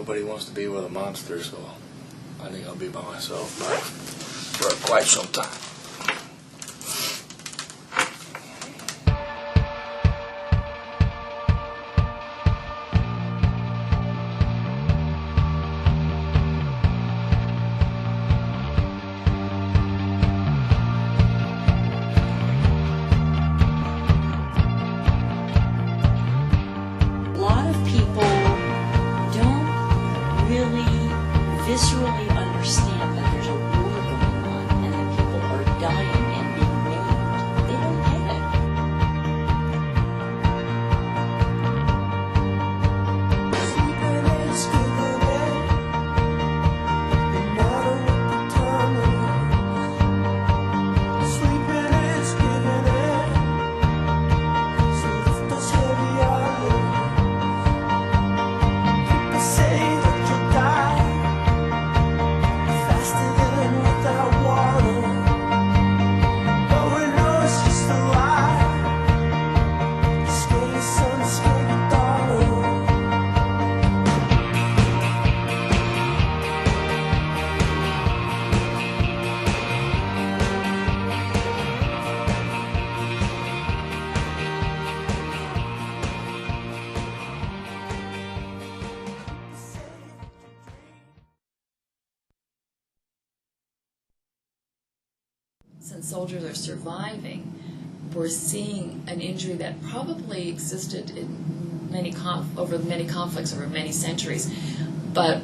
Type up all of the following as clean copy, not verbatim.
nobody wants to be with a monster, so I think I'll be by myself for quite some time. Viscerally understand that there's a war going on and that people are dying and being maimed. They don't get it. Since soldiers are surviving, we're seeing an injury that probably existed in over many conflicts over many centuries, but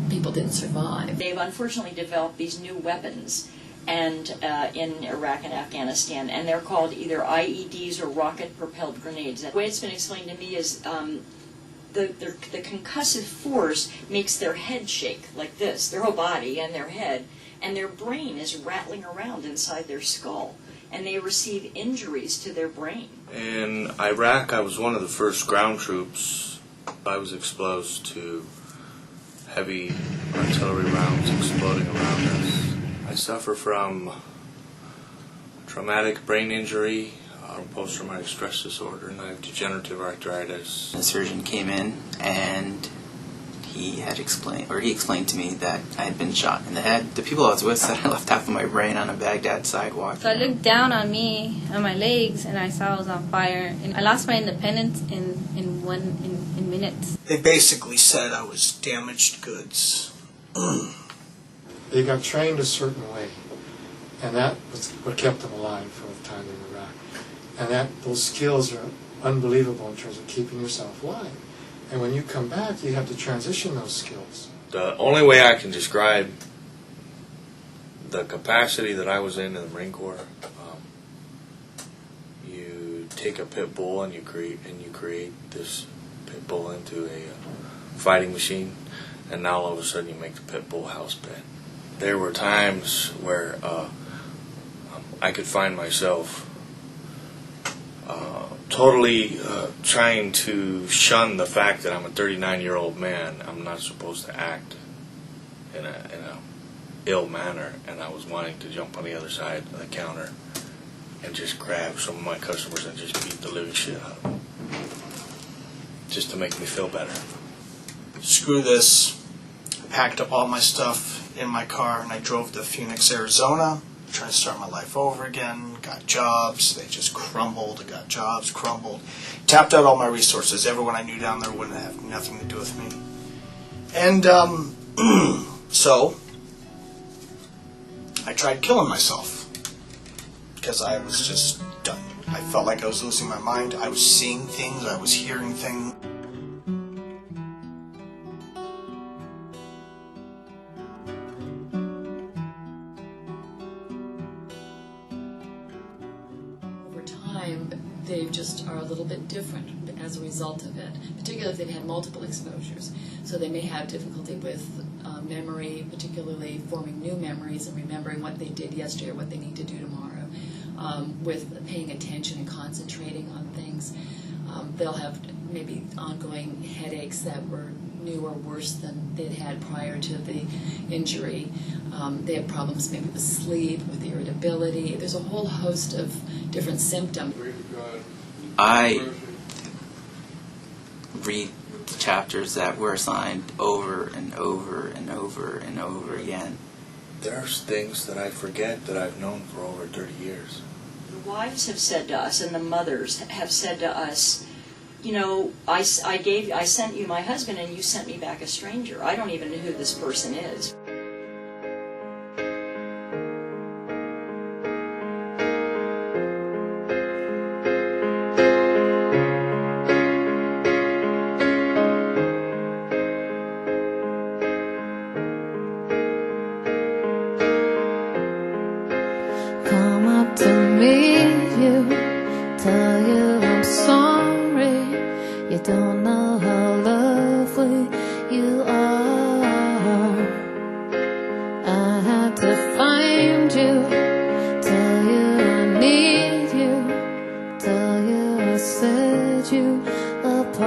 people didn't survive. They've unfortunately developed these new weapons and in Iraq and Afghanistan, and they're called either IEDs or rocket-propelled grenades. The way it's been explained to me is the concussive force makes their head shake like this, their whole body and their head, and their brain is rattling around inside their skull, and they receive injuries to their brain. In Iraq, I was one of the first ground troops. I was exposed to heavy artillery rounds exploding around us. I suffer from traumatic brain injury, post-traumatic stress disorder, and I have degenerative arthritis. The surgeon came in and he explained to me that I had been shot in the head. The people I was with said I left half of my brain on a Baghdad sidewalk. So I looked down on me, on my legs, and I saw I was on fire. And I lost my independence in minutes. They basically said I was damaged goods. They got trained a certain way, and that was what kept them alive for the time in Iraq. And those skills are unbelievable in terms of keeping yourself alive. And when you come back, you have to transition those skills. The only way I can describe the capacity that I was in the Marine Corps, you take a pit bull and you create this pit bull into a fighting machine, and now all of a sudden you make the pit bull house pet. There were times where I could find myself totally trying to shun the fact that I'm a 39-year-old man. I'm not supposed to act in a ill manner, and I was wanting to jump on the other side of the counter and just grab some of my customers and just beat the living shit out of them, just to make me feel better. Screw this. I packed up all my stuff in my car and I drove to Phoenix, Arizona. Trying to start my life over again, got jobs, they just crumbled, I got jobs, crumbled, tapped out all my resources. Everyone I knew down there wouldn't have nothing to do with me. And so I tried killing myself because I was just done. I felt like I was losing my mind. I was seeing things, I was hearing things. They just are a little bit different as a result of it, particularly if they've had multiple exposures. So they may have difficulty with memory, particularly forming new memories and remembering what they did yesterday or what they need to do tomorrow, with paying attention and concentrating on things. They'll have maybe ongoing headaches that were new or worse than they'd had prior to the injury. They have problems maybe with sleep, with irritability. There's a whole host of different symptoms. I the chapters that were assigned over and over and over and over again. There's things that I forget that I've known for over 30 years. The wives have said to us, and the mothers have said to us, you know, I sent you my husband and you sent me back a stranger. I don't even know who this person is. Come up to meet you, tell you I'm sorry. You don't know how lovely you are. I had to find you, tell you I need you, tell you I set you apart.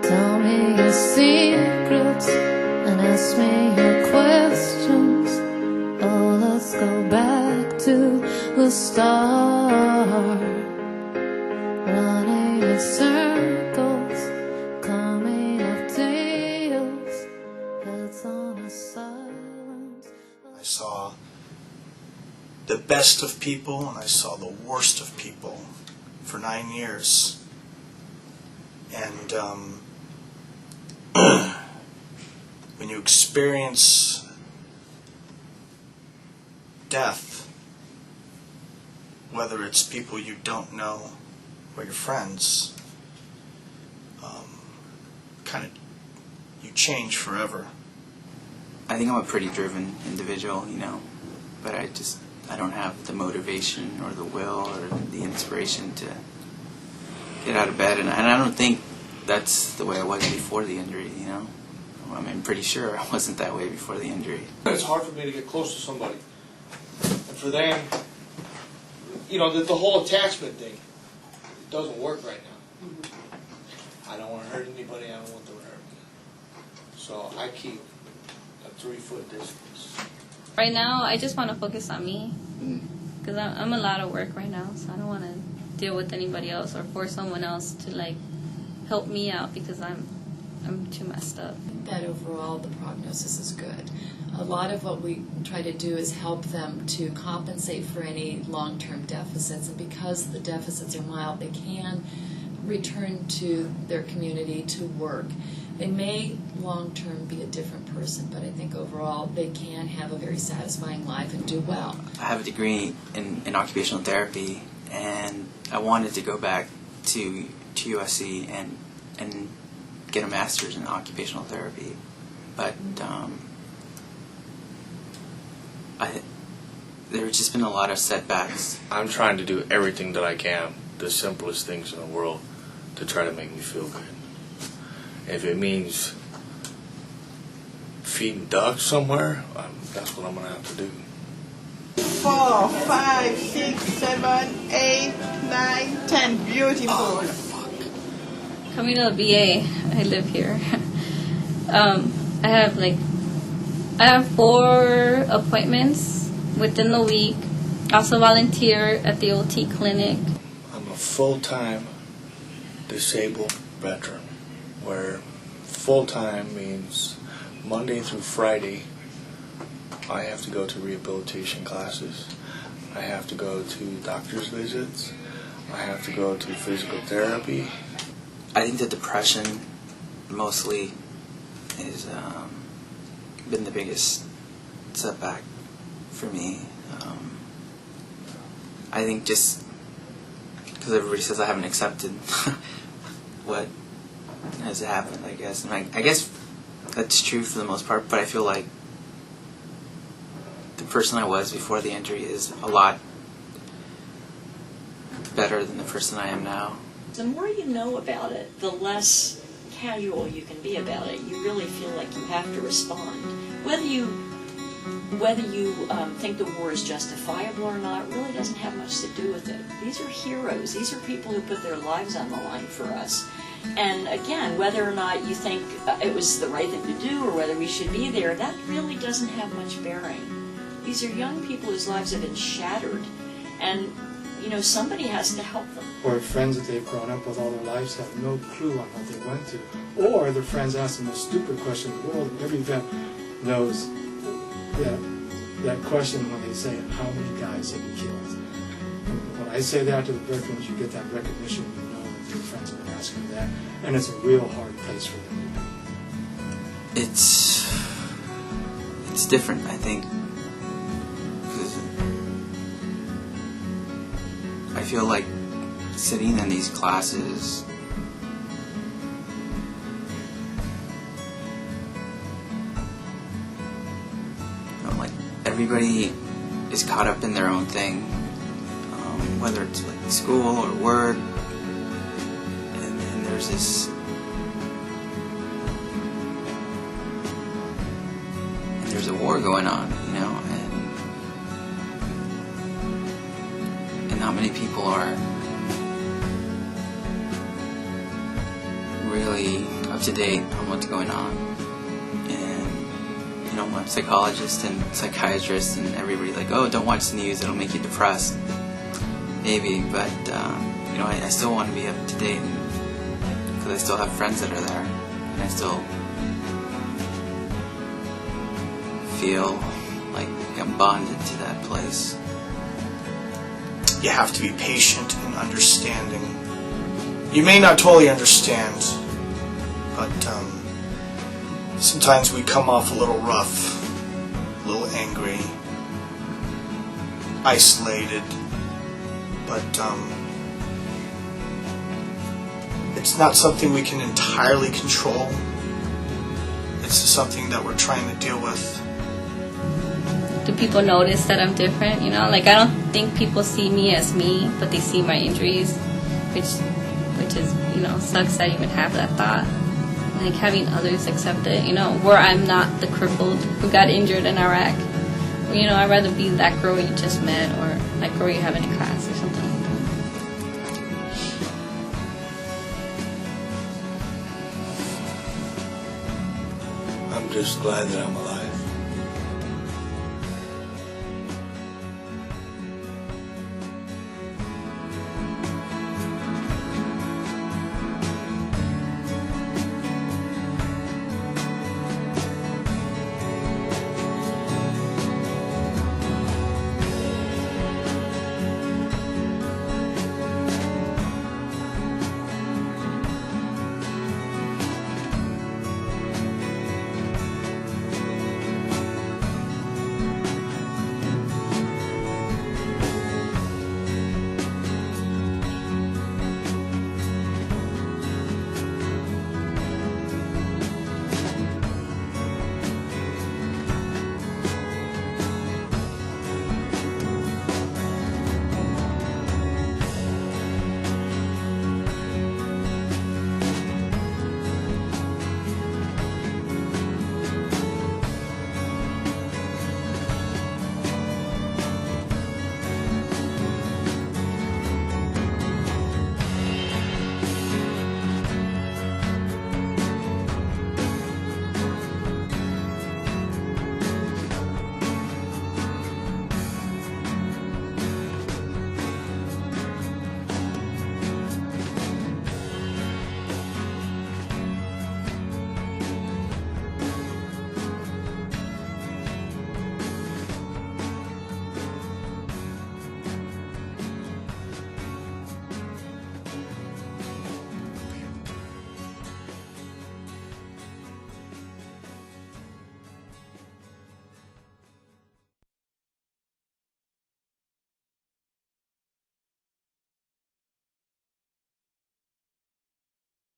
Tell me your secrets and ask me your questions. Oh, let's go back to the start. Running in circles, coming up tails, heads on a silence. I saw the best of people and I saw the worst of people for 9 years. And when you experience death, whether it's people you don't know or your friends, kind of, you change forever. I think I'm a pretty driven individual, you know, but I don't have the motivation or the will or the inspiration to get out of bed, and I don't think that's the way I was before the injury, you know. I mean, I'm pretty sure I wasn't that way before the injury. It's hard for me to get close to somebody. And for them, you know, the whole attachment thing, it doesn't work right now. I don't want to hurt anybody, I don't want them to hurt me. So I keep a 3-foot distance. Right now, I just want to focus on me. Because I'm a lot of work right now, so I don't want to deal with anybody else or force someone else to, like, help me out because I'm too messed up. I think that overall the prognosis is good. A lot of what we try to do is help them to compensate for any long-term deficits, and because the deficits are mild, they can return to their community to work. They may long-term be a different person, but I think overall they can have a very satisfying life and do well. I have a degree in occupational therapy, and I wanted to go back to USC and get a master's in occupational therapy, but there have just been a lot of setbacks. I'm trying to do everything that I can, the simplest things in the world, to try to make me feel good. If it means feeding ducks somewhere, that's what I'm going to have to do. 4, 5, 6, 7, 8, 9, 10. Beautiful. Oh, fuck. Coming to a VA, I live here. I have 4 appointments within the week. I also volunteer at the OT clinic. I'm a full-time disabled veteran, where full-time means Monday through Friday I have to go to rehabilitation classes, I have to go to doctor's visits, I have to go to physical therapy. I think the depression mostly has been the biggest setback for me. I think just because everybody says I haven't accepted what has happened, I guess. And I guess that's true for the most part, but I feel like the person I was before the injury is a lot better than the person I am now. The more you know about it, the less casual you can be about it. You really feel like you have to respond. Whether you think the war is justifiable or not really doesn't have much to do with it. These are heroes. These are people who put their lives on the line for us. And again, whether or not you think it was the right thing to do or whether we should be there, that really doesn't have much bearing. These are young people whose lives have been shattered. And somebody has to help them. Or friends that they've grown up with all their lives have no clue on what they went to. Or their friends ask the most stupid question in the world, and every vet knows that question when they say, how many guys have you killed? And when I say that to the veterans, you get that recognition, you know that your friends will ask you that, and it's a real hard place for them. It's different, I think, because I feel like sitting in these classes, like everybody is caught up in their own thing, whether it's like school or work, and then there's this. There's a war going on, and not many people are really up to date on what's going on. And I'm a psychologist and psychiatrist, and everybody like, oh, don't watch the news; it'll make you depressed. Maybe, but I still want to be up to date because I still have friends that are there, and I still feel like I'm bonded to that place. You have to be patient and understanding. You may not totally understand, but sometimes we come off a little rough, a little angry, isolated, but it's not something we can entirely control. It's something that we're trying to deal with. Do people notice that I'm different? I don't think people see me as me, but they see my injuries, which is, sucks that I even have that thought. Like having others accept it, where I'm not the crippled who got injured in Iraq. I'd rather be that girl you just met, or that girl you have in a class or something like that. I'm just glad that I'm alive.